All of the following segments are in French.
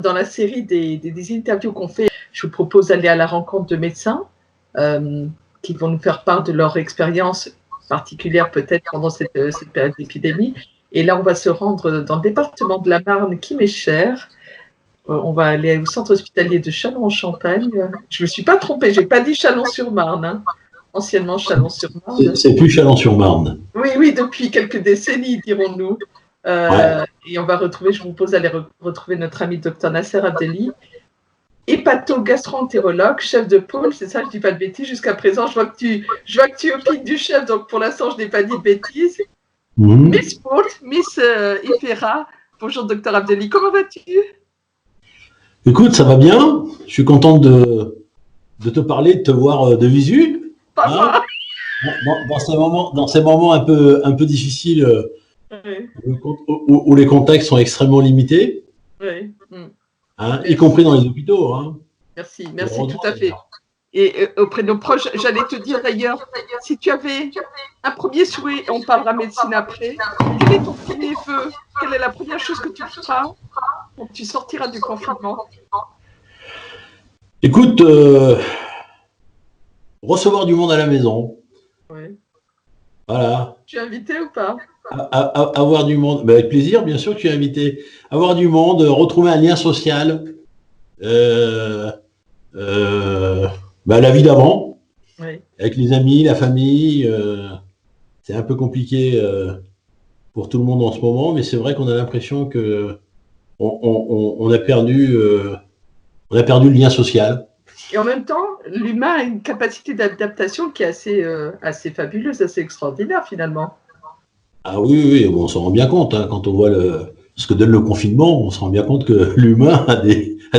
dans la série des interviews qu'on fait, je vous propose d'aller à la rencontre de médecins qui vont nous faire part de leur expérience particulière peut-être pendant cette période d'épidémie. Et là, on va se rendre dans le département de la Marne qui m'est cher. On va aller au centre hospitalier de Châlons-en-Champagne. Je ne me suis pas trompée, je n'ai pas dit Chalon-sur-Marne, hein. Anciennement Chalon-sur-Marne. C'est plus Chalon-sur-Marne. Oui, depuis quelques décennies, dirons-nous. Ouais. Et on va retrouver, je vous propose d'aller retrouver notre ami Dr Nasser Abdelli, hépato-gastro-entérologue, chef de pôle, c'est ça, je ne dis pas de bêtises jusqu'à présent. Je vois que tu opines du chef, donc pour l'instant, je n'ai pas dit de bêtises. Miss Paul, Miss Ifera. Bonjour Dr Abdelli, comment vas-tu? Écoute, ça va bien. Je suis content de te parler, de te voir de visu. Hein, dans ces moments un peu difficiles où les contacts sont extrêmement limités, hein, y compris dans les hôpitaux. Hein. Merci, tout à fait. Et auprès de nos proches, j'allais te dire d'ailleurs, si tu avais un premier souhait, on parlera médecine après, quel est ton premier vœu? Quelle est la première chose que tu feras quand tu sortiras du confinement? Écoute, recevoir du monde à la maison. Oui. Voilà. Tu es invité ou pas? Avoir du monde, avec plaisir, bien sûr que tu es invité. Avoir du monde, retrouver un lien social. La vie d'avant, avec les amis, la famille, c'est un peu compliqué pour tout le monde en ce moment, mais c'est vrai qu'on a l'impression que on a perdu le lien social. Et en même temps, l'humain a une capacité d'adaptation qui est assez fabuleuse, assez extraordinaire finalement. Ah oui, bon, on s'en rend bien compte hein, quand on voit ce que donne le confinement, on se rend bien compte que l'humain a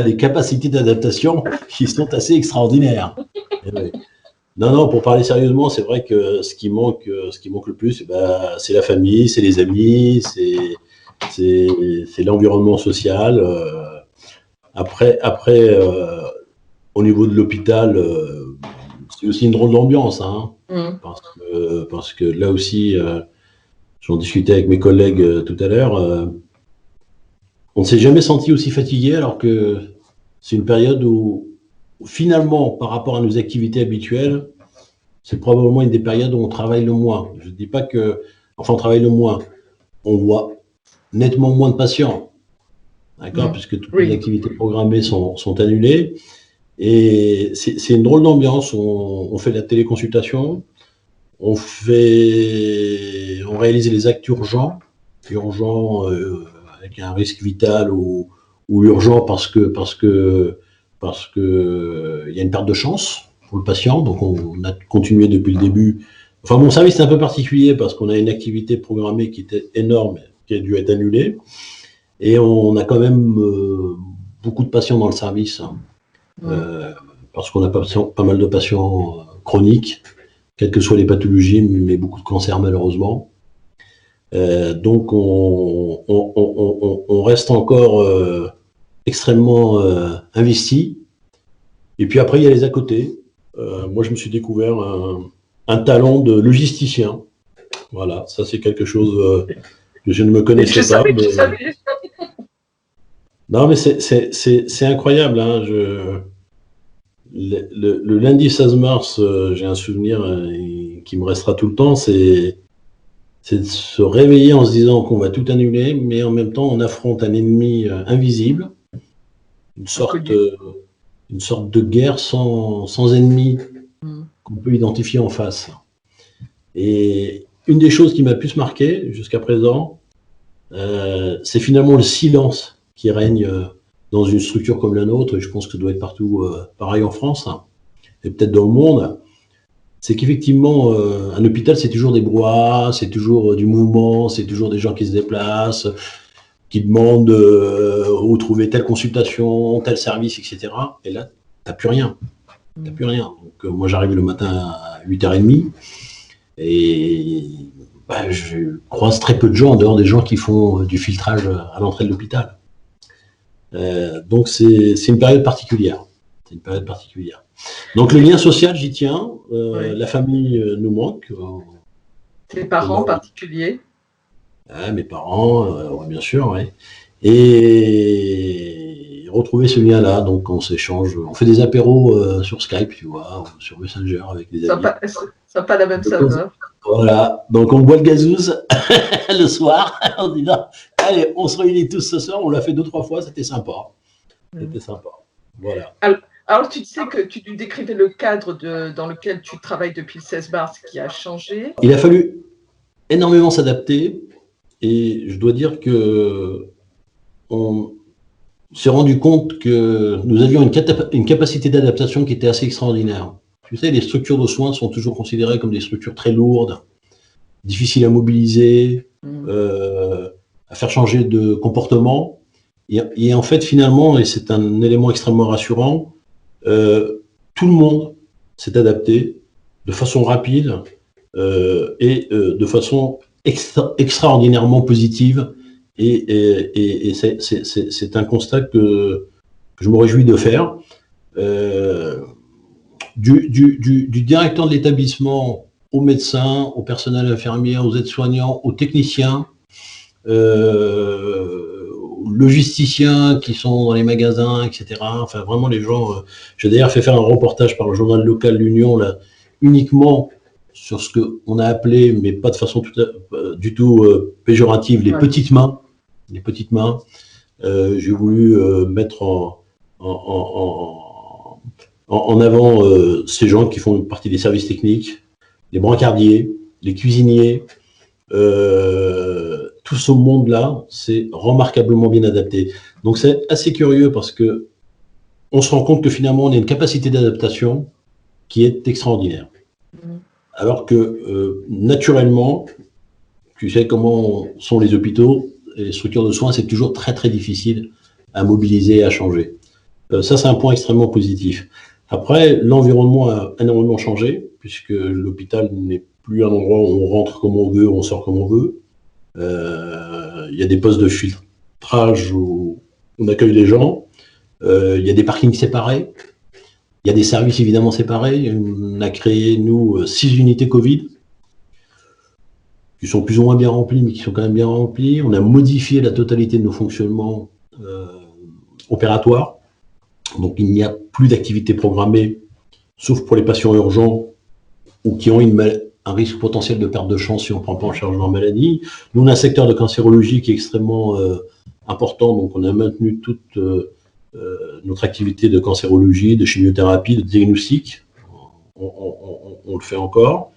des capacités d'adaptation qui sont assez extraordinaires. Oui. Non, pour parler sérieusement, c'est vrai que ce qui manque le plus, c'est la famille, c'est les amis, c'est l'environnement social. Après, au niveau de l'hôpital, c'est aussi une drôle d'ambiance, hein, parce que là aussi, j'en discutais avec mes collègues tout à l'heure. On ne s'est jamais senti aussi fatigué, alors que c'est une période où finalement, par rapport à nos activités habituelles, c'est probablement une des périodes où on travaille le moins. Je ne dis pas on travaille le moins. On voit nettement moins de patients, d'accord, puisque toutes les activités programmées sont annulées. Et c'est une drôle d'ambiance. On fait de la téléconsultation, on réalise les actes urgents avec un risque vital ou urgent parce que il y a une perte de chance pour le patient, donc on a continué depuis le début. Enfin, mon service est un peu particulier parce qu'on a une activité programmée qui était énorme, qui a dû être annulée, et on a quand même beaucoup de patients dans le service, parce qu'on a pas mal de patients chroniques, quelles que soient les pathologies, mais beaucoup de cancers malheureusement. Donc on reste encore extrêmement investi. Et puis après, il y a les à côté. Moi, je me suis découvert un talent de logisticien. Voilà, ça c'est quelque chose que je ne me connaissais pas. Non, mais c'est incroyable. Hein. Le lundi 16 mars, j'ai un souvenir qui me restera tout le temps. C'est de se réveiller en se disant qu'on va tout annuler, mais en même temps, on affronte un ennemi invisible, une sorte de guerre sans ennemi qu'on peut identifier en face. Et une des choses qui m'a plus marqué jusqu'à présent, c'est finalement le silence qui règne dans une structure comme la nôtre, et je pense que ça doit être partout pareil en France, hein, et peut-être dans le monde. C'est qu'effectivement, un hôpital, c'est toujours des brouhahas, c'est toujours du mouvement, c'est toujours des gens qui se déplacent, qui demandent où trouver telle consultation, tel service, etc. Et là, t'as plus rien. Donc, moi, j'arrive le matin à 8h30 et je croise très peu de gens en dehors des gens qui font du filtrage à l'entrée de l'hôpital. Donc, c'est une période particulière. Donc le lien social, j'y tiens. La famille nous manque. Tes parents en particulier? Mes parents, bien sûr, oui. Et retrouvé ce lien-là, donc on s'échange, on fait des apéros sur Skype, tu vois, ou sur Messenger avec des amis. Ça n'a pas la même saveur. Voilà, donc on boit le gazouze le soir en disant allez, on se réunit tous ce soir, on l'a fait 2-3 fois, c'était sympa. C'était sympa. Voilà. Alors, tu sais que tu nous décrivais le cadre dans lequel tu travailles depuis le 16 mars qui a changé. Il a fallu énormément s'adapter et je dois dire que on s'est rendu compte que nous avions une capacité d'adaptation qui était assez extraordinaire. Tu sais, les structures de soins sont toujours considérées comme des structures très lourdes, difficiles à mobiliser, à faire changer de comportement. Et en fait, finalement, et c'est un élément extrêmement rassurant, tout le monde s'est adapté de façon rapide et de façon extraordinairement positive. Et c'est un constat que je me réjouis de faire. Du directeur de l'établissement aux médecins, au personnel infirmier, aux aides-soignants, aux techniciens, logisticiens qui sont dans les magasins, etc. Enfin, vraiment, les gens... J'ai d'ailleurs fait faire un reportage par le journal local L'Union, là, uniquement sur ce qu'on a appelé, mais pas de façon du tout péjorative, les petites mains. Les petites mains. J'ai voulu mettre en avant ces gens qui font partie des services techniques, les brancardiers, les cuisiniers, tout ce monde-là, c'est remarquablement bien adapté. Donc c'est assez curieux parce que on se rend compte que finalement on a une capacité d'adaptation qui est extraordinaire. Alors que naturellement, tu sais comment sont les hôpitaux, et les structures de soins, c'est toujours très très difficile à mobiliser et à changer. Ça, c'est un point extrêmement positif. Après, l'environnement a énormément changé, puisque l'hôpital n'est plus un endroit où on rentre comme on veut, on sort comme on veut. Il y a des postes de filtrage où on accueille les gens. Il y a des parkings séparés. Il y a des services évidemment séparés. On a créé, nous, 6 unités Covid, qui sont plus ou moins bien remplis, mais qui sont quand même bien remplis. On a modifié la totalité de nos fonctionnements opératoires. Donc, il n'y a plus d'activité programmée, sauf pour les patients urgents ou qui ont un risque potentiel de perte de chance si on ne prend pas en charge leur maladie. Nous, on a un secteur de cancérologie qui est extrêmement important, donc on a maintenu toute notre activité de cancérologie, de chimiothérapie, de diagnostic. On le fait encore.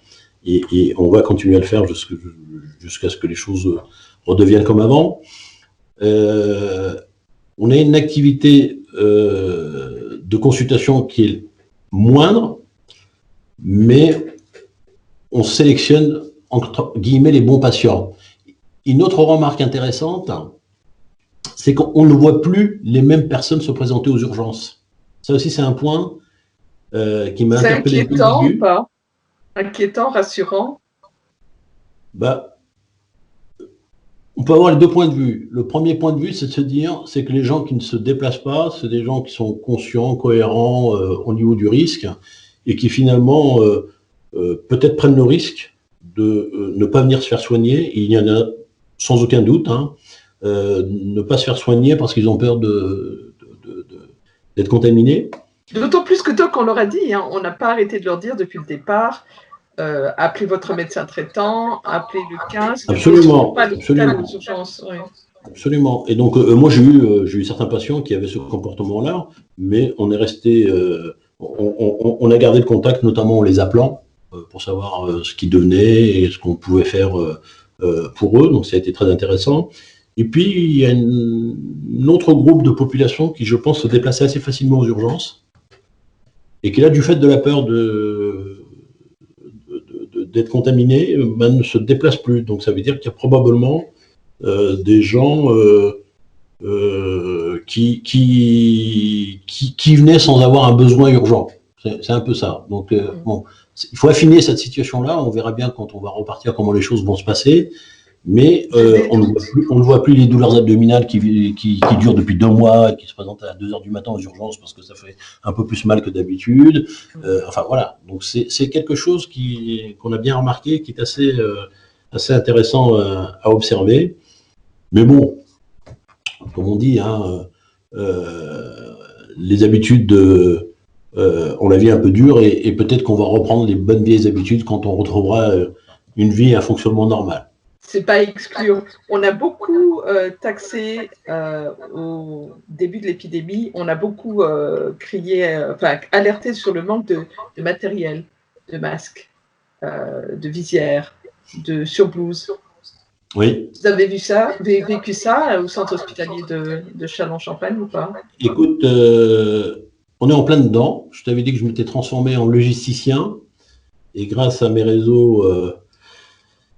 Et on va continuer à le faire jusqu'à ce que les choses redeviennent comme avant. On a une activité de consultation qui est moindre, mais on sélectionne, entre guillemets, les bons patients. Une autre remarque intéressante, c'est qu'on ne voit plus les mêmes personnes se présenter aux urgences. Ça aussi, c'est un point qui m'a interpellé. C'est inquiétant ou pas? Inquiétant, rassurant? On peut avoir les deux points de vue. Le premier point de vue, c'est de se dire, c'est que les gens qui ne se déplacent pas, c'est des gens qui sont conscients, cohérents au niveau du risque, et qui finalement peut-être prennent le risque de ne pas venir se faire soigner. Et il y en a sans aucun doute, ne pas se faire soigner parce qu'ils ont peur d'être contaminés. D'autant plus que donc on leur a dit, on n'a pas arrêté de leur dire depuis le départ, appelez votre médecin traitant, appelez le 15. Absolument. Pas Absolument. aux urgences, oui. Absolument. Et donc, moi, j'ai eu certains patients qui avaient ce comportement-là, mais on est resté, on a gardé le contact, notamment en les appelant, pour savoir ce qu'ils devenaient et ce qu'on pouvait faire pour eux. Donc, ça a été très intéressant. Et puis, il y a un autre groupe de population qui, je pense, se déplaçait assez facilement aux urgences et qui, là, du fait de la peur d'être contaminé, ne se déplace plus. Donc, ça veut dire qu'il y a probablement des gens qui venaient sans avoir un besoin urgent. C'est un peu ça. Donc, bon, il faut affiner cette situation-là. On verra bien quand on va repartir comment les choses vont se passer. Mais on ne voit plus les douleurs abdominales qui durent depuis 2 mois et qui se présentent à 2h du matin aux urgences parce que ça fait un peu plus mal que d'habitude. Enfin, voilà. Donc, c'est quelque chose qu'on a bien remarqué, qui est assez intéressant à observer. Mais bon, comme on dit, les habitudes, on la vie un peu dure et peut-être qu'on va reprendre les bonnes vieilles habitudes quand on retrouvera une vie et un fonctionnement normal. C'est pas exclure. On a beaucoup taxé au début de l'épidémie, on a beaucoup crié, enfin alerté sur le manque de matériel, de masques, de visières, de surblouses. Oui. Vous avez vu ça, vécu ça au centre hospitalier de Châlons-Champagne ou pas? Écoute, on est en plein dedans. Je t'avais dit que je m'étais transformé en logisticien et grâce à mes réseaux,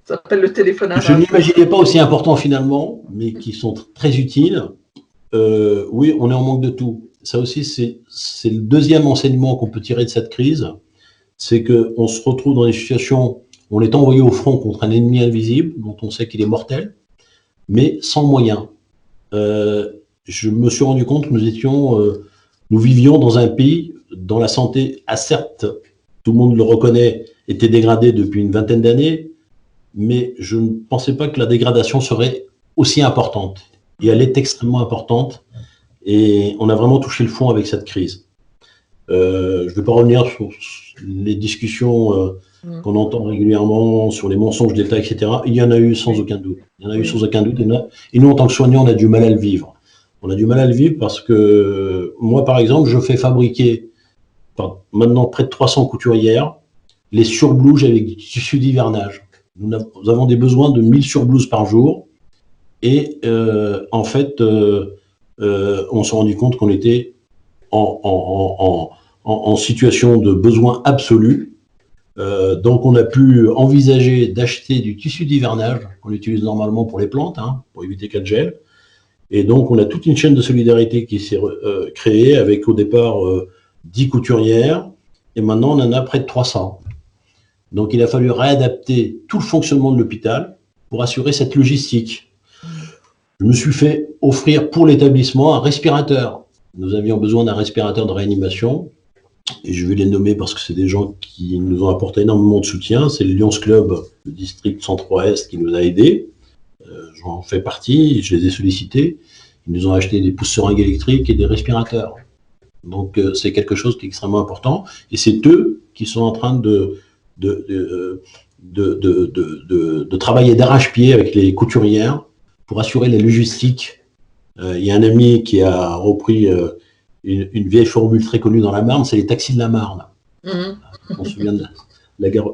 ça s'appelle le téléphone arabe. Je n'imaginais pas aussi important finalement, mais qui sont très utiles. Oui, on est en manque de tout. Ça aussi, c'est le deuxième enseignement qu'on peut tirer de cette crise, c'est qu'on se retrouve dans des situations où on est envoyé au front contre un ennemi invisible, dont on sait qu'il est mortel, mais sans moyens. Je me suis rendu compte que nous vivions dans un pays dont la santé, certes, tout le monde le reconnaît, était dégradée depuis une vingtaine d'années, mais je ne pensais pas que la dégradation serait aussi importante. Et elle est extrêmement importante. Et on a vraiment touché le fond avec cette crise. Je ne vais pas revenir sur les discussions qu'on entend régulièrement sur les mensonges d'État, etc. Il y en a eu sans aucun doute. Il y en a eu sans aucun doute. Et nous, en tant que soignants, on a du mal à le vivre. On a du mal à le vivre parce que moi, par exemple, je fais fabriquer maintenant près de 300 couturières les surblouses avec du tissu d'hivernage. Nous avons des besoins de 1000 surblouses par jour. Et en fait, on s'est rendu compte qu'on était en situation de besoin absolu. Donc, on a pu envisager d'acheter du tissu d'hivernage qu'on utilise normalement pour les plantes, pour éviter qu'elles gèlent. Et donc, on a toute une chaîne de solidarité qui s'est créée avec au départ 10 couturières. Et maintenant, on en a près de 300. Donc, il a fallu réadapter tout le fonctionnement de l'hôpital pour assurer cette logistique. Je me suis fait offrir pour l'établissement un respirateur. Nous avions besoin d'un respirateur de réanimation. Et je vais les nommer parce que c'est des gens qui nous ont apporté énormément de soutien. C'est le Lions Club, le district Centre-Ouest, qui nous a aidés. J'en fais partie, je les ai sollicités. Ils nous ont acheté des pousse-seringues électriques et des respirateurs. Donc, c'est quelque chose qui est extrêmement important. Et c'est eux qui sont en train de travailler d'arrache-pied avec les couturières pour assurer la logistique. Il y a un ami qui a repris une vieille formule très connue dans la Marne, c'est les taxis de la Marne. On se souvient de la guerre,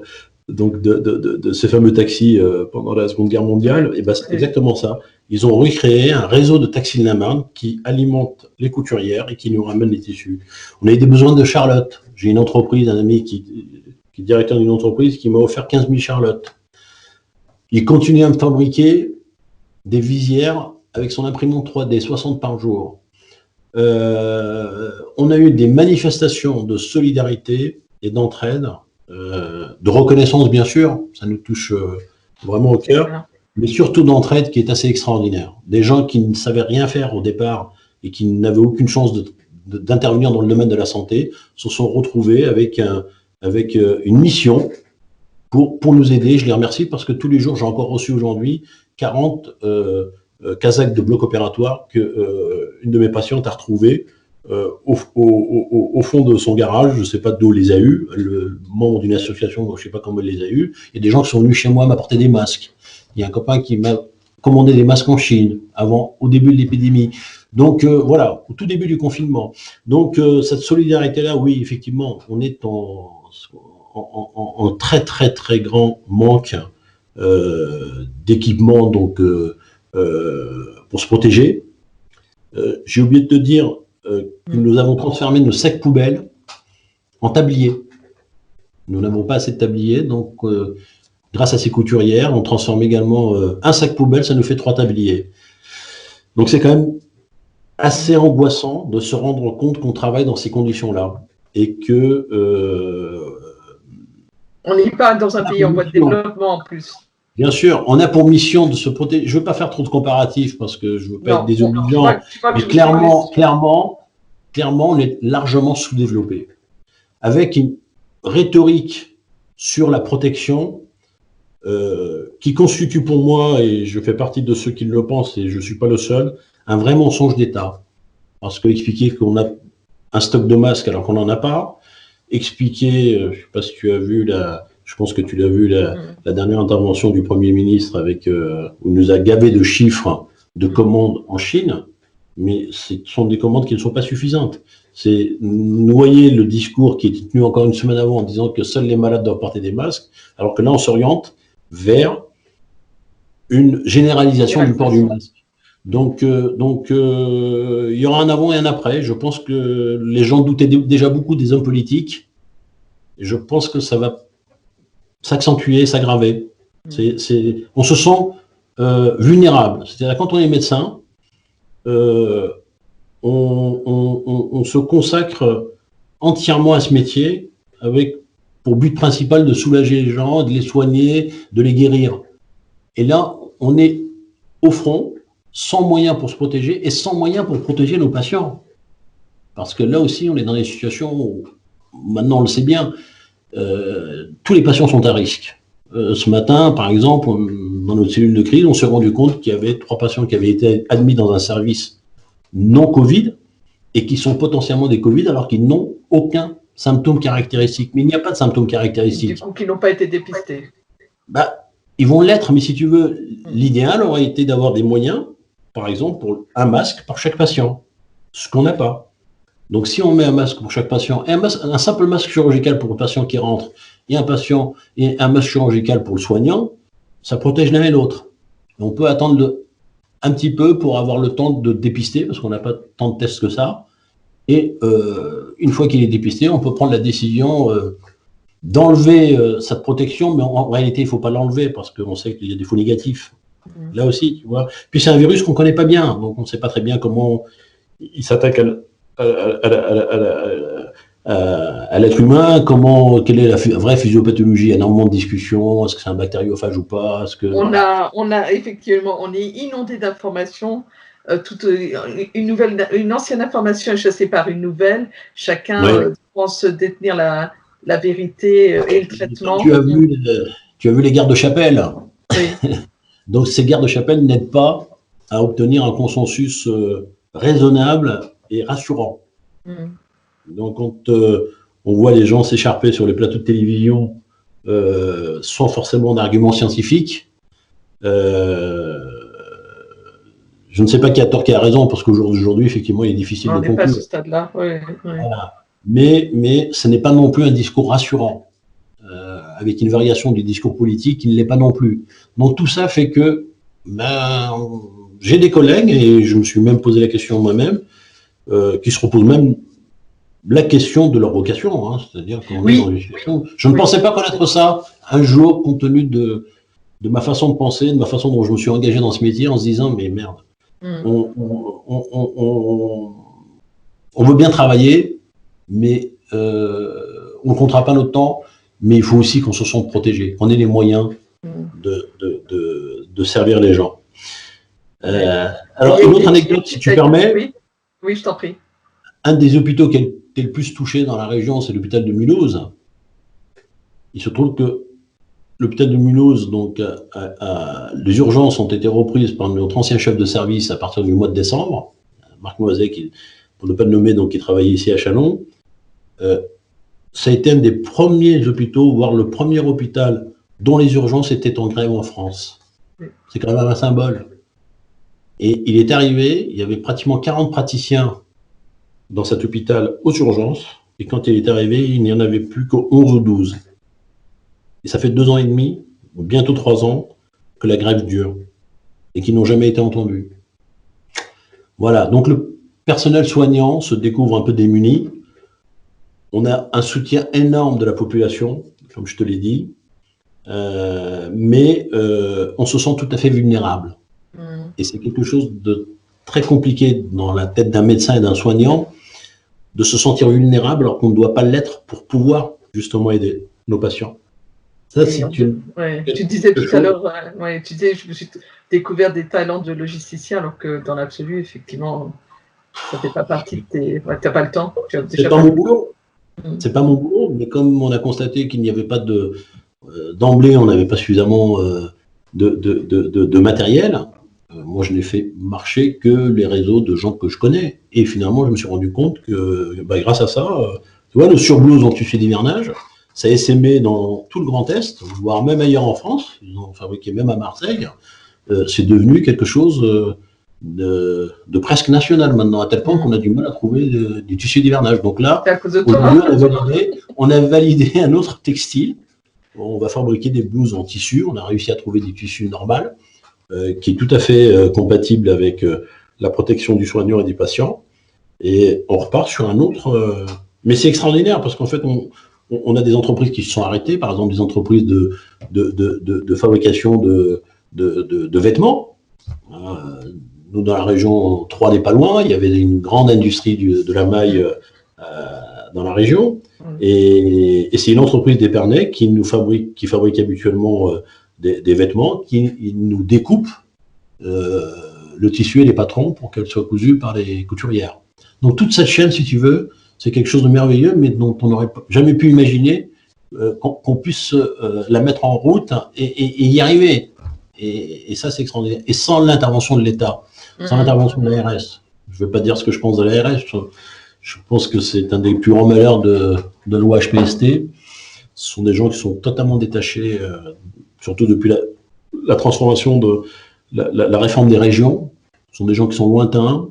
donc de ces fameux taxis pendant la Seconde Guerre mondiale. Et ben, c'est exactement ça. Ils ont recréé un réseau de taxis de la Marne qui alimente les couturières et qui nous ramène les tissus. On a eu des besoins de charlotte. J'ai une entreprise, un ami qui est directeur d'une entreprise qui m'a offert 15 000 charlottes. Il continue à me fabriquer des visières avec son imprimante 3D, 60 par jour. On a eu des manifestations de solidarité et d'entraide, de reconnaissance bien sûr, ça nous touche vraiment au cœur, mais surtout d'entraide qui est assez extraordinaire. Des gens qui ne savaient rien faire au départ et qui n'avaient aucune chance d'intervenir dans le domaine de la santé se sont retrouvés avec une mission pour nous aider. Je les remercie parce que tous les jours, j'ai encore reçu aujourd'hui 40 casaques de bloc opératoire qu'une de mes patientes a retrouvé au fond de son garage. Je ne sais pas d'où les a eu, le membre d'une association, je ne sais pas comment il les a eu. Il y a des gens qui sont venus chez moi m'apporter des masques. Il y a un copain qui m'a commandé des masques en Chine au début de l'épidémie. Donc voilà, au tout début du confinement. Donc cette solidarité-là, oui, effectivement, on est en très très très grand manque d'équipement donc pour se protéger. J'ai oublié de te dire que nous avons transformé nos sacs poubelles en tabliers. Nous n'avons pas assez de tabliers, donc grâce à ces couturières, on transforme également un sac poubelle, ça nous fait 3 tabliers. Donc c'est quand même assez angoissant de se rendre compte qu'on travaille dans ces conditions-là et que on n'est pas dans un pays en voie de développement en plus. Bien sûr, on a pour mission de se protéger. Je ne veux pas faire trop de comparatifs parce que je ne veux pas être désobligeant, mais clairement, on est largement sous-développé. Avec une rhétorique sur la protection qui constitue pour moi, et je fais partie de ceux qui le pensent et je ne suis pas le seul, un vrai mensonge d'État. parce que expliquer qu'on a un stock de masques alors qu'on n'en a pas, expliquer, je ne sais pas si tu as vu je pense que tu l'as vu, la dernière intervention du Premier ministre où il nous a gavé de chiffres de commandes en Chine, mais ce sont des commandes qui ne sont pas suffisantes. C'est noyer le discours qui était tenu encore une semaine avant en disant que seuls les malades doivent porter des masques, alors que là on s'oriente vers une généralisation du port du masque. Donc, il y aura un avant et un après. Je pense que les gens doutaient déjà beaucoup des hommes politiques. Et je pense que ça va s'accentuer, s'aggraver. On se sent vulnérable. C'est-à-dire quand on est médecin, on se consacre entièrement à ce métier avec pour but principal de soulager les gens, de les soigner, de les guérir. Et là, on est au front, sans moyens pour se protéger et sans moyens pour protéger nos patients. Parce que là aussi, on est dans des situations où, maintenant on le sait bien, tous les patients sont à risque. Ce matin, par exemple, dans notre cellule de crise, on s'est rendu compte qu'il y avait 3 patients qui avaient été admis dans un service non Covid et qui sont potentiellement des Covid alors qu'ils n'ont aucun symptôme caractéristique. Mais il n'y a pas de symptômes caractéristiques. Du coup, qui n'ont pas été dépistés. Ils vont l'être, mais si tu veux, l'idéal aurait été d'avoir des moyens, par exemple, pour un masque par chaque patient, ce qu'on n'a pas. Donc, si on met un masque pour chaque patient, et un simple masque chirurgical pour le patient qui rentre, et un masque chirurgical pour le soignant, ça protège l'un et l'autre. On peut attendre un petit peu pour avoir le temps de dépister, parce qu'on n'a pas tant de tests que ça. Et une fois qu'il est dépisté, on peut prendre la décision d'enlever cette protection, mais en réalité, il ne faut pas l'enlever parce qu'on sait qu'il y a des faux négatifs. Là aussi, tu vois. Puis c'est un virus qu'on ne connaît pas bien, donc on ne sait pas très bien comment il s'attaque à l'être humain, quelle est la vraie physiopathologie. Il y a énormément de discussions, est-ce que c'est un bactériophage ou pas, on a effectivement, on est inondé d'informations. Une ancienne information est chassée par une nouvelle. Chacun pense détenir la vérité et le traitement. Tu as vu les guerres de chapelle. Oui. Donc ces guerres de chapelle n'aident pas à obtenir un consensus raisonnable et rassurant. Donc quand on voit les gens s'écharper sur les plateaux de télévision sans forcément d'arguments scientifiques, je ne sais pas qui a tort, qui a raison, parce qu'aujourd'hui, effectivement, il est difficile de conclure. On n'est pas à ce stade-là. Oui. Voilà. Mais ce n'est pas non plus un discours rassurant, avec une variation du discours politique qui ne l'est pas non plus. Donc tout ça fait que j'ai des collègues, et je me suis même posé la question moi-même, qui se reposent même la question de leur vocation. Hein, c'est-à-dire qu'on est dans une situation... Je ne pensais pas connaître ça un jour, compte tenu de ma façon de penser, de ma façon dont je me suis engagé dans ce métier, en se disant, mais merde, on veut bien travailler, mais on ne comptera pas notre temps, mais il faut aussi qu'on se sente protégé, qu'on ait les moyens de servir les gens. Alors, une autre anecdote, si tu permets. Oui, je t'en prie. Un des hôpitaux qui a été le plus touché dans la région, c'est l'hôpital de Mulhouse. Il se trouve que l'hôpital de Mulhouse, donc, les urgences ont été reprises par notre ancien chef de service à partir du mois de décembre, Marc Noiset, pour ne pas le nommer, donc, qui travaillait ici à Châlons. Ça a été un des premiers hôpitaux, voire le premier hôpital dont les urgences étaient en grève en France. C'est quand même un symbole. Et il est arrivé, il y avait pratiquement 40 praticiens dans cet hôpital aux urgences, et quand il est arrivé, il n'y en avait plus que 11 ou 12. Et ça fait 2 ans et demi, ou bientôt 3 ans, que la grève dure, et qu'ils n'ont jamais été entendus. Voilà, donc le personnel soignant se découvre un peu démuni. On a un soutien énorme de la population, comme je te l'ai dit, mais on se sent tout à fait vulnérable. Et c'est quelque chose de très compliqué dans la tête d'un médecin et d'un soignant, de se sentir vulnérable alors qu'on ne doit pas l'être pour pouvoir justement aider nos patients. Ça, c'est tu disais tout à l'heure, tu disais, je me suis découvert des talents de logisticien, alors que dans l'absolu, effectivement, ça ne fait pas partie de tes... tu n'as pas le temps. C'est pas mon boulot. C'est pas mon boulot, mais comme on a constaté qu'il n'y avait pas d'emblée, on n'avait pas suffisamment de matériel, moi, je n'ai fait marcher que les réseaux de gens que je connais. Et finalement, je me suis rendu compte que grâce à ça, tu vois, le surblouze dont tu fais d'hivernage, ça a essaimé dans tout le Grand Est, voire même ailleurs en France. Ils en ont fabriqué même à Marseille. C'est devenu quelque chose de presque national maintenant, à tel point qu'on a du mal à trouver du tissu d'hivernage. Donc là, aujourd'hui, on a validé un autre textile. On va fabriquer des blouses en tissu. On a réussi à trouver des tissus normaux, qui est tout à fait compatible avec la protection du soignant et du patient. Et on repart sur un autre... mais c'est extraordinaire parce qu'en fait, on a des entreprises qui se sont arrêtées, par exemple des entreprises de fabrication de vêtements. Nous, dans la région 3 n'est pas loin, il y avait une grande industrie de la maille dans la région. Et c'est une entreprise d'Épernay qui fabrique habituellement des vêtements, qui nous découpe le tissu et les patrons pour qu'elles soient cousues par les couturières. Donc toute cette chaîne, si tu veux, c'est quelque chose de merveilleux, mais dont on n'aurait jamais pu imaginer qu'on puisse la mettre en route et y arriver. Et ça, c'est extraordinaire. Et sans l'intervention de l'État, sans l'intervention de l'ARS, je ne vais pas dire ce que je pense de l'ARS, je pense que c'est un des plus grands malheurs de l'OHPST. Ce sont des gens qui sont totalement détachés, surtout depuis la transformation de la réforme des régions. Ce sont des gens qui sont lointains,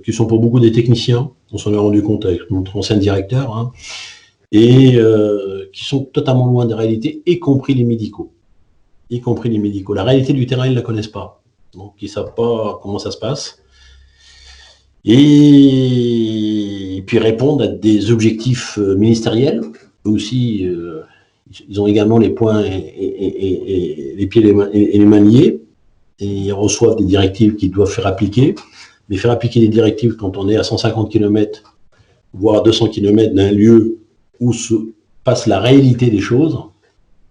qui sont pour beaucoup des techniciens, on s'en est rendu compte avec notre ancien directeur, hein, et qui sont totalement loin des réalités, y compris les médicaux. La réalité du terrain, ils ne la connaissent pas. Donc, ils ne savent pas comment ça se passe. Et puis répondre à des objectifs ministériels. Eux aussi, ils ont également les poings et les pieds et les mains liés. Et ils reçoivent des directives qu'ils doivent faire appliquer. Mais faire appliquer des directives quand on est à 150 km, voire à 200 km d'un lieu où se passe la réalité des choses,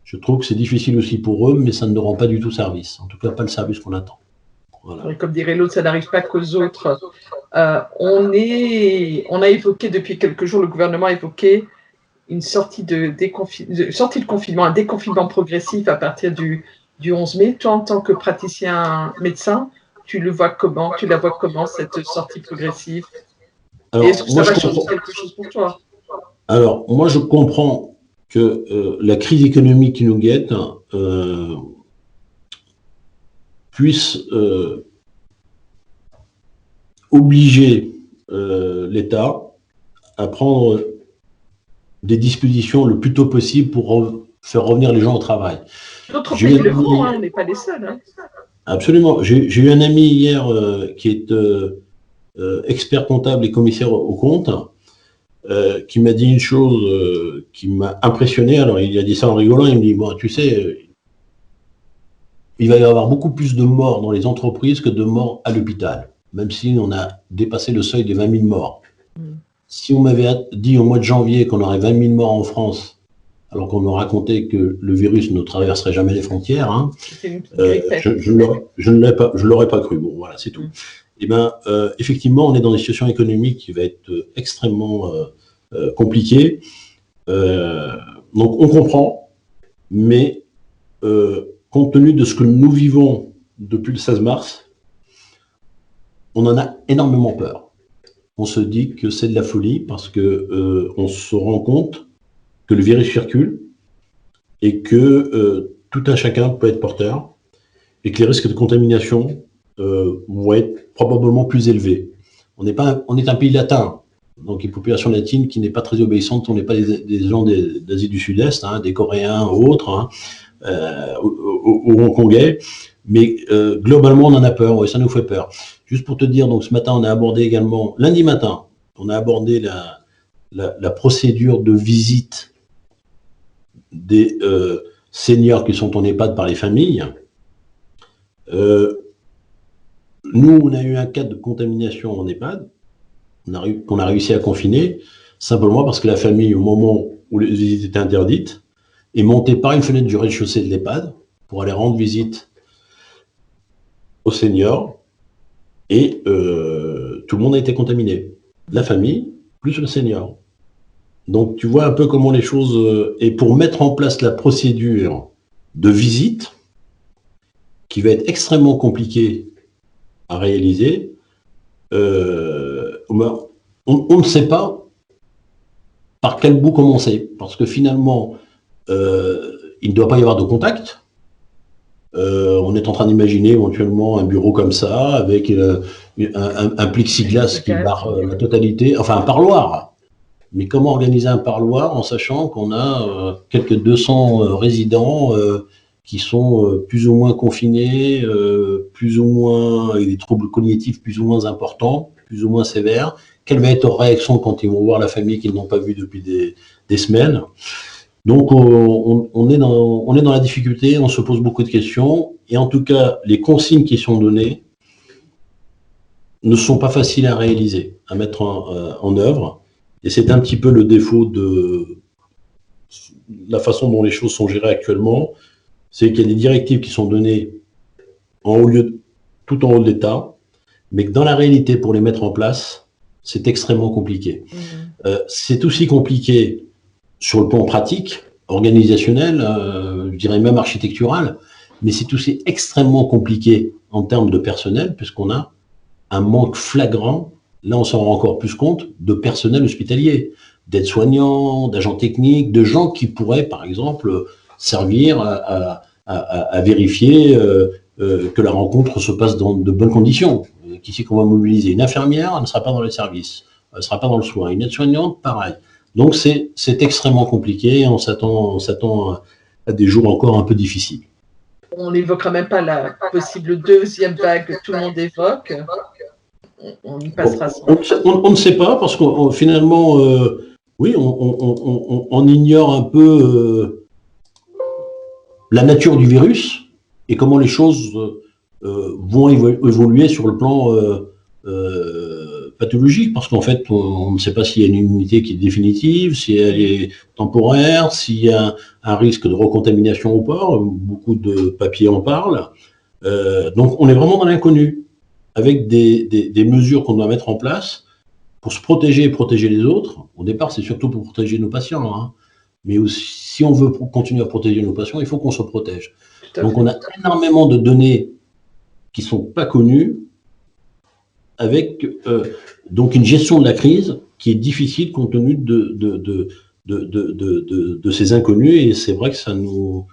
je trouve que c'est difficile aussi pour eux, mais ça ne nous rend pas du tout service. En tout cas, pas le service qu'on attend. Voilà. Comme dirait l'autre, ça n'arrive pas qu'aux autres. On a évoqué depuis quelques jours, le gouvernement a évoqué une sortie de confinement, un déconfinement progressif à partir du 11 mai. Toi, en tant que praticien médecin, tu la vois comment, cette sortie progressive? Est-ce que ça va changer quelque chose pour toi? Alors, moi, je comprends que la crise économique qui nous guette puisse obliger l'État à prendre des dispositions le plus tôt possible pour faire revenir les gens au travail. D'autres pays le font, on n'est pas les seuls. Hein. Absolument. J'ai eu un ami hier qui est expert comptable et commissaire aux comptes, qui m'a dit une chose qui m'a impressionné. Alors, il a dit ça en rigolant, il me dit, bon, tu sais, il va y avoir beaucoup plus de morts dans les entreprises que de morts à l'hôpital, même si on a dépassé le seuil des 20 000 morts. Si on m'avait dit au mois de janvier qu'on aurait 20 000 morts en France, alors qu'on me racontait que le virus ne traverserait jamais les frontières, hein, je ne l'aurais pas cru. Bon, voilà, c'est tout. Eh bien, effectivement, on est dans une situation économique qui va être extrêmement compliquée. Donc, on comprend, mais compte tenu de ce que nous vivons depuis le 16 mars, on en a énormément peur. On se dit que c'est de la folie parce que on se rend compte que le virus circule et que tout un chacun peut être porteur et que les risques de contamination vont être probablement plus élevés. On est un pays latin, donc une population latine qui n'est pas très obéissante. On n'est pas des gens d'Asie du Sud-Est, hein, des Coréens ou autres, hein, ou Hongkongais, mais globalement on en a peur, ouais, ça nous fait peur. Juste pour te dire, donc ce matin on a abordé également, lundi matin, on a abordé la procédure de visite des seniors qui sont en EHPAD par les familles. Nous, on a eu un cas de contamination en EHPAD, qu'on a réussi à confiner, simplement parce que la famille, au moment où les visites étaient interdites, est montée par une fenêtre du rez-de-chaussée de l'EHPAD pour aller rendre visite aux seniors, et tout le monde a été contaminé. La famille, plus le senior. Donc, tu vois un peu comment les choses... et pour mettre en place la procédure de visite, qui va être extrêmement compliqué à réaliser, on ne sait pas par quel bout commencer, parce que finalement, il ne doit pas y avoir de contact. On est en train d'imaginer éventuellement un bureau comme ça, avec un plexiglas qui barre la totalité, enfin un parloir. Mais comment organiser un parloir en sachant qu'on a quelques 200 résidents qui sont plus ou moins confinés, plus ou moins avec des troubles cognitifs plus ou moins importants, plus ou moins sévères. Quelle va être leur réaction quand ils vont voir la famille qu'ils n'ont pas vue depuis des semaines? Donc on est dans la difficulté, on se pose beaucoup de questions, et en tout cas les consignes qui sont données ne sont pas faciles à réaliser, à mettre en œuvre, et c'est un petit peu le défaut de la façon dont les choses sont gérées actuellement, c'est qu'il y a des directives qui sont données tout en haut de l'État, mais que dans la réalité, pour les mettre en place, c'est extrêmement compliqué. C'est aussi compliqué sur le plan pratique, organisationnel, je dirais même architectural, mais c'est aussi extrêmement compliqué en termes de personnel, puisqu'on a un manque flagrant, là on s'en rend encore plus compte, de personnel hospitalier, d'aides-soignants, d'agents techniques, de gens qui pourraient, par exemple, servir à vérifier que la rencontre se passe dans de bonnes conditions. Qu'ici qu'on va mobiliser une infirmière, elle ne sera pas dans le service, elle ne sera pas dans le soin. Une aide-soignante, pareil. Donc c'est extrêmement compliqué, et on s'attend à des jours encore un peu difficiles. On n'évoquera même pas la possible deuxième vague que tout le monde évoque. On y passera sans. On ne sait pas, parce que finalement, oui, on ignore un peu la nature du virus et comment les choses vont évoluer sur le plan pathologique, parce qu'en fait, on ne sait pas s'il y a une immunité qui est définitive, si elle est temporaire, s'il y a un risque de recontamination ou pas. Beaucoup de papiers en parlent. Donc, on est vraiment dans l'inconnu, avec des mesures qu'on doit mettre en place pour se protéger et protéger les autres. Au départ, c'est surtout pour protéger nos patients, hein. Mais aussi, si on veut continuer à protéger nos patients, il faut qu'on se protège. Donc, on a énormément de données qui ne sont pas connues, avec donc une gestion de la crise qui est difficile compte tenu de ces inconnus, et c'est vrai que ça nous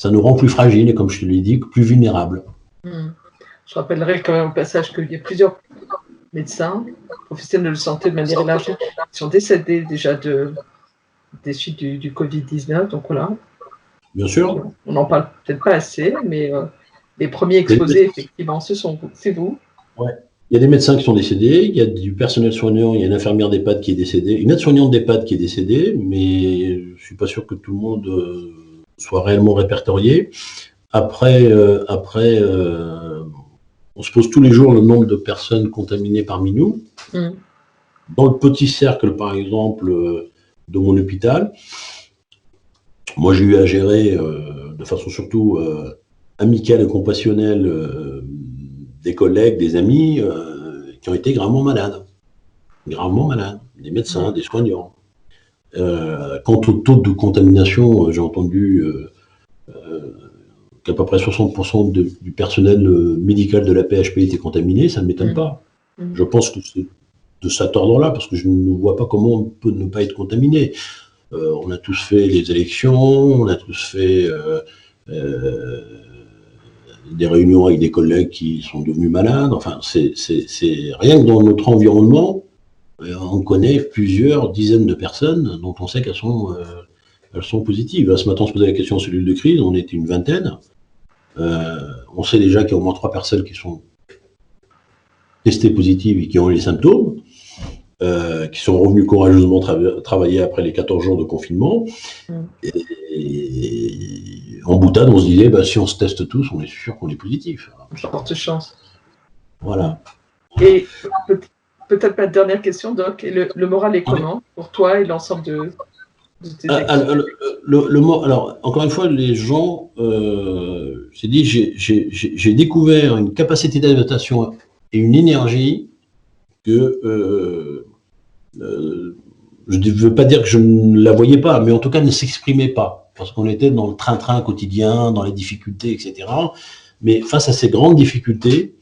rend plus fragiles et, comme je te l'ai dit, plus vulnérables. Je rappellerai quand même au passage qu'il y a plusieurs médecins, professionnels de santé de manière élargie, qui sont décédés déjà des suites du Covid-19, donc voilà. Bien sûr. On n'en parle peut-être pas assez, mais les premiers exposés, effectivement, c'est vous. Ouais. Il y a des médecins qui sont décédés, il y a du personnel soignant, il y a une infirmière d'EHPAD qui est décédée, une aide-soignante d'EHPAD qui est décédée, mais je ne suis pas sûr que tout le monde soit réellement répertorié. Après, on se pose tous les jours le nombre de personnes contaminées parmi nous. Dans le petit cercle, par exemple, de mon hôpital, moi j'ai eu à gérer de façon surtout amicale et compassionnelle des collègues, des amis qui ont été gravement malades, des médecins, des soignants. Quant au taux de contamination, j'ai entendu qu'à peu près 60% du personnel médical de la PHP était contaminé, ça ne m'étonne pas. Je pense que c'est de cet ordre-là, parce que je ne vois pas comment on peut ne pas être contaminé. On a tous fait les élections, on a tous fait des réunions avec des collègues qui sont devenus malades. Enfin, c'est rien que dans notre environnement, on connaît plusieurs dizaines de personnes dont on sait qu'elles sont positives. Là, ce matin, on se posait la question en cellule de crise, on était une vingtaine. On sait déjà qu'il y a au moins 3 personnes qui sont testées positives et qui ont eu les symptômes, qui sont revenus courageusement travailler après les 14 jours de confinement. Et en boutade, on se disait, si on se teste tous, on est sûr qu'on est positif. Forte chance. Voilà. Et peut-être ma dernière question, Doc, le moral est comment pour toi et l'ensemble de tes équipes? Alors, encore une fois, les gens, j'ai découvert une capacité d'adaptation et une énergie que je ne veux pas dire que je ne la voyais pas, mais en tout cas ne s'exprimait pas, parce qu'on était dans le train-train quotidien, dans les difficultés, etc. Mais face à ces grandes difficultés,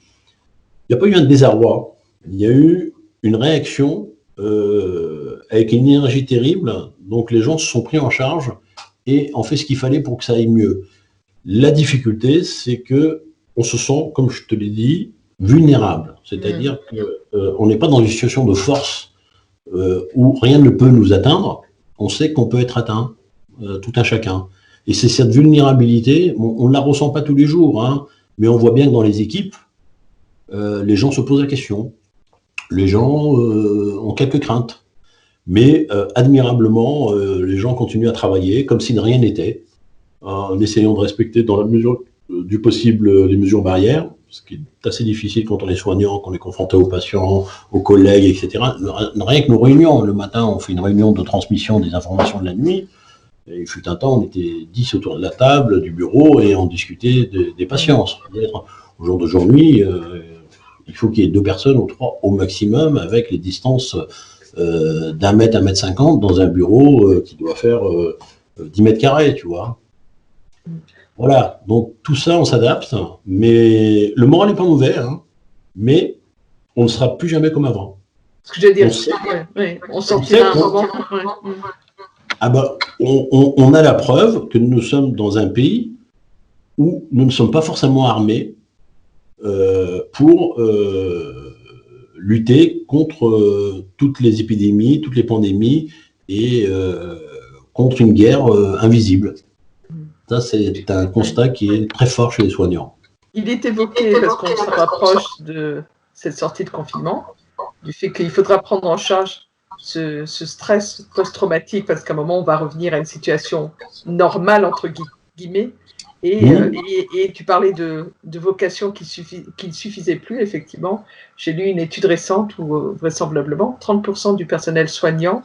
il n'y a pas eu un désarroi. Il y a eu une réaction avec une énergie terrible. Donc les gens se sont pris en charge et ont fait ce qu'il fallait pour que ça aille mieux. La difficulté, c'est que on se sent, comme je te l'ai dit, vulnérable. C'est-à-dire qu'on n'est pas dans une situation de force où rien ne peut nous atteindre. On sait qu'on peut être atteint, tout un chacun. Et c'est cette vulnérabilité, on ne la ressent pas tous les jours, hein, mais on voit bien que dans les équipes, les gens se posent la question. Les gens ont quelques craintes. Mais admirablement, les gens continuent à travailler comme si de rien n'était, en essayant de respecter dans la mesure du possible les mesures barrières, ce qui est assez difficile quand on est soignant, qu'on est confronté aux patients, aux collègues, etc. Rien que nos réunions, le matin, on fait une réunion de transmission des informations de la nuit. Et il fut un temps, on était 10 autour de la table du bureau et on discutait des patients. Au jour d'aujourd'hui, il faut qu'il y ait 2 personnes ou 3 au maximum avec les distances d'1 mètre, 1 mètre 50 dans un bureau qui doit faire 10 mètres carrés, tu vois. Voilà, donc tout ça, on s'adapte, mais le moral n'est pas mauvais, hein, mais on ne sera plus jamais comme avant. Ce que je veux dire, on sortira un moment. Ah ben, on a la preuve que nous sommes dans un pays où nous ne sommes pas forcément armés pour lutter contre toutes les épidémies, toutes les pandémies et contre une guerre invisible. Ça, c'est un constat qui est très fort chez les soignants. Il est évoqué, parce qu'on se rapproche de cette sortie de confinement, du fait qu'il faudra prendre en charge ce stress post-traumatique, parce qu'à un moment, on va revenir à une situation normale, entre guillemets, et tu parlais de vocation qui ne suffisait plus, effectivement. J'ai lu une étude récente où, vraisemblablement, 30% du personnel soignant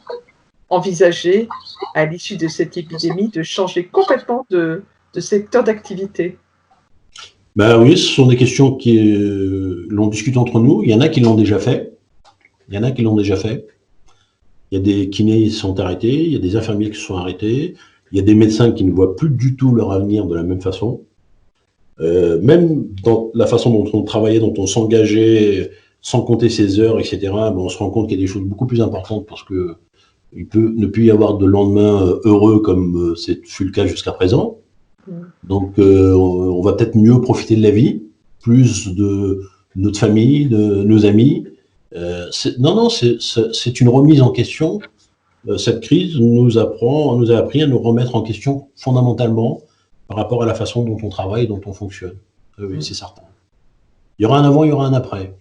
envisageait, à l'issue de cette épidémie, de changer complètement de secteur d'activité. Ben oui, ce sont des questions qui l'on discute entre nous. Il y en a qui l'ont déjà fait. Il y a des kinés qui sont arrêtés, il y a des infirmiers qui se sont arrêtés, il y a des médecins qui ne voient plus du tout leur avenir de la même façon. Même dans la façon dont on travaillait, dont on s'engageait, sans compter ses heures, etc., ben on se rend compte qu'il y a des choses beaucoup plus importantes parce que il peut ne plus y avoir de lendemain heureux comme c'est fut le cas jusqu'à présent. Donc, on va peut-être mieux profiter de la vie, plus de notre famille, de nos amis. C'est une remise en question. Cette crise nous a appris à nous remettre en question fondamentalement par rapport à la façon dont on travaille, dont on fonctionne. Oui, c'est certain. Il y aura un avant, il y aura un après.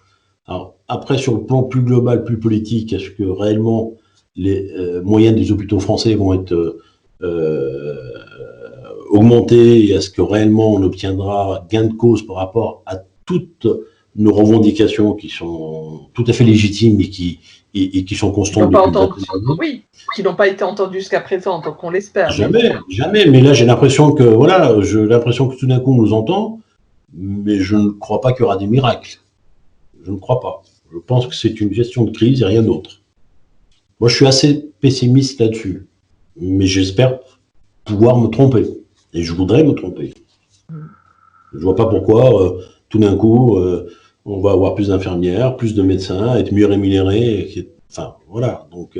Alors, après, sur le plan plus global, plus politique, est-ce que réellement les moyens des hôpitaux français vont être augmentés et est-ce que réellement on obtiendra gain de cause par rapport à toutes nos revendications qui sont tout à fait légitimes et qui sont constantes qui n'ont pas été entendues jusqu'à présent, donc on l'espère. Jamais, mais là j'ai l'impression que tout d'un coup on nous entend, mais je ne crois pas qu'il y aura des miracles. Je ne crois pas. Je pense que c'est une gestion de crise et rien d'autre. Moi, je suis assez pessimiste là-dessus, mais j'espère pouvoir me tromper. Et je voudrais me tromper. Je ne vois pas pourquoi, tout d'un coup, on va avoir plus d'infirmières, plus de médecins, être mieux rémunérés. Enfin, voilà. Donc,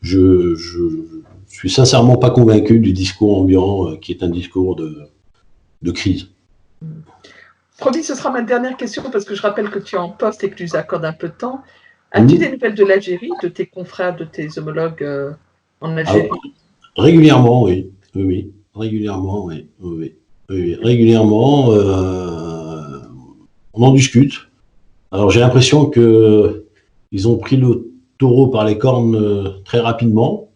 je suis sincèrement pas convaincu du discours ambiant, qui est un discours de crise. Promis, ce sera ma dernière question, parce que je rappelle que tu es en poste et que tu nous accordes un peu de temps. As-tu des nouvelles de l'Algérie, de tes confrères, de tes homologues en Algérie? Régulièrement, oui. Régulièrement, oui. Régulièrement, on en discute. Alors, j'ai l'impression qu'ils ont pris le taureau par les cornes très rapidement,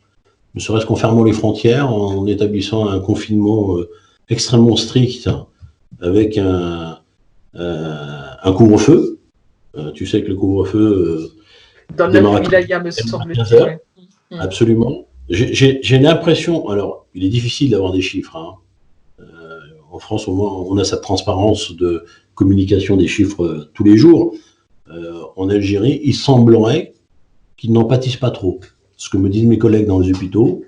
ne serait-ce qu'en fermant les frontières, en établissant un confinement extrêmement strict avec un couvre-feu. Tu sais que le couvre-feu dans notre wilaya, me semble-t-il. Absolument. J'ai l'impression, alors il est difficile d'avoir des chiffres. En France, au moins, on a cette transparence de communication des chiffres tous les jours. En Algérie, il semblerait qu'ils n'en pâtissent pas trop. Ce que me disent mes collègues dans les hôpitaux,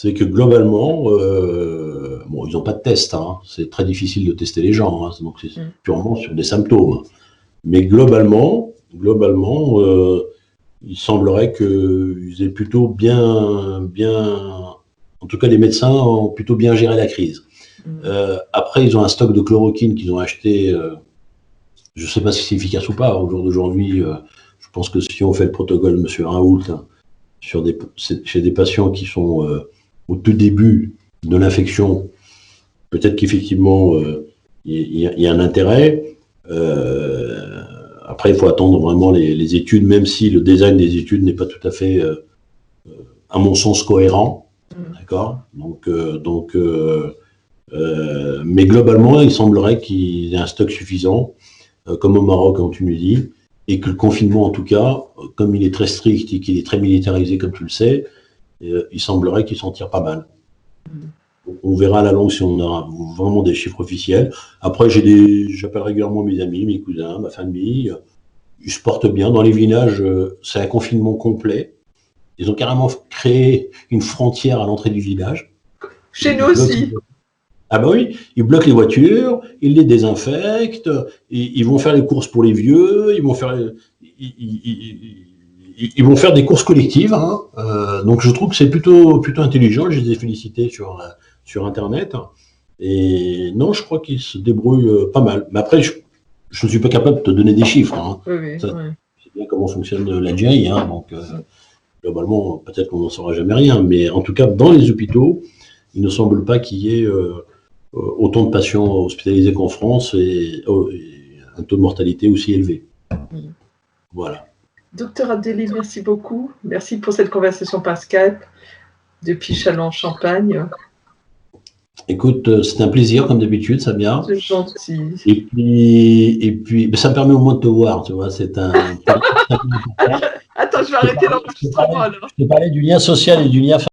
c'est que globalement, bon, ils n'ont pas de test, hein, c'est très difficile de tester les gens, hein, donc c'est purement sur des symptômes. Mais globalement, il semblerait qu'ils aient plutôt bien, en tout cas les médecins ont plutôt bien géré la crise. Après, ils ont un stock de chloroquine qu'ils ont acheté, je ne sais pas si c'est efficace ou pas, au jour d'aujourd'hui, je pense que si on fait le protocole de M. Raoult, hein, chez des patients qui sont au tout début de l'infection, peut-être qu'effectivement, il y a un intérêt. Après, il faut attendre vraiment les études, même si le design des études n'est pas tout à fait, à mon sens, cohérent. D'accord ? Mais globalement, il semblerait qu'il y ait un stock suffisant, comme au Maroc, en Tunisie, et que le confinement, en tout cas, comme il est très strict et qu'il est très militarisé, comme tu le sais, il semblerait qu'il s'en tire pas mal. On verra à la longue si on a vraiment des chiffres officiels. Après, j'appelle régulièrement mes amis, mes cousins, ma famille. Ils se portent bien. Dans les villages, c'est un confinement complet. Ils ont carrément créé une frontière à l'entrée du village. Chez nous aussi. Ah bah oui, ils bloquent les voitures, ils les désinfectent, ils vont faire les courses pour les vieux, ils vont faire des courses collectives. Hein. Donc je trouve que c'est plutôt intelligent. Je les ai félicités sur Internet. Et non, je crois qu'ils se débrouillent pas mal. Mais après, je ne suis pas capable de te donner des chiffres. Hein. Oui. C'est bien comment fonctionne l'Algérie. Hein. Donc globalement, peut-être qu'on n'en saura jamais rien. Mais en tout cas, dans les hôpitaux, il ne semble pas qu'il y ait autant de patients hospitalisés qu'en France et un taux de mortalité aussi élevé. Voilà. Docteur Abdelli, merci beaucoup. Merci pour cette conversation par Skype depuis Châlons-en-Champagne. Écoute, c'est un plaisir comme d'habitude, Samia. C'est gentil. Et puis, ça me permet au moins de te voir, tu vois. C'est un. Attends, je vais arrêter l'enregistrement alors. Je te parlais du lien social et du lien familial.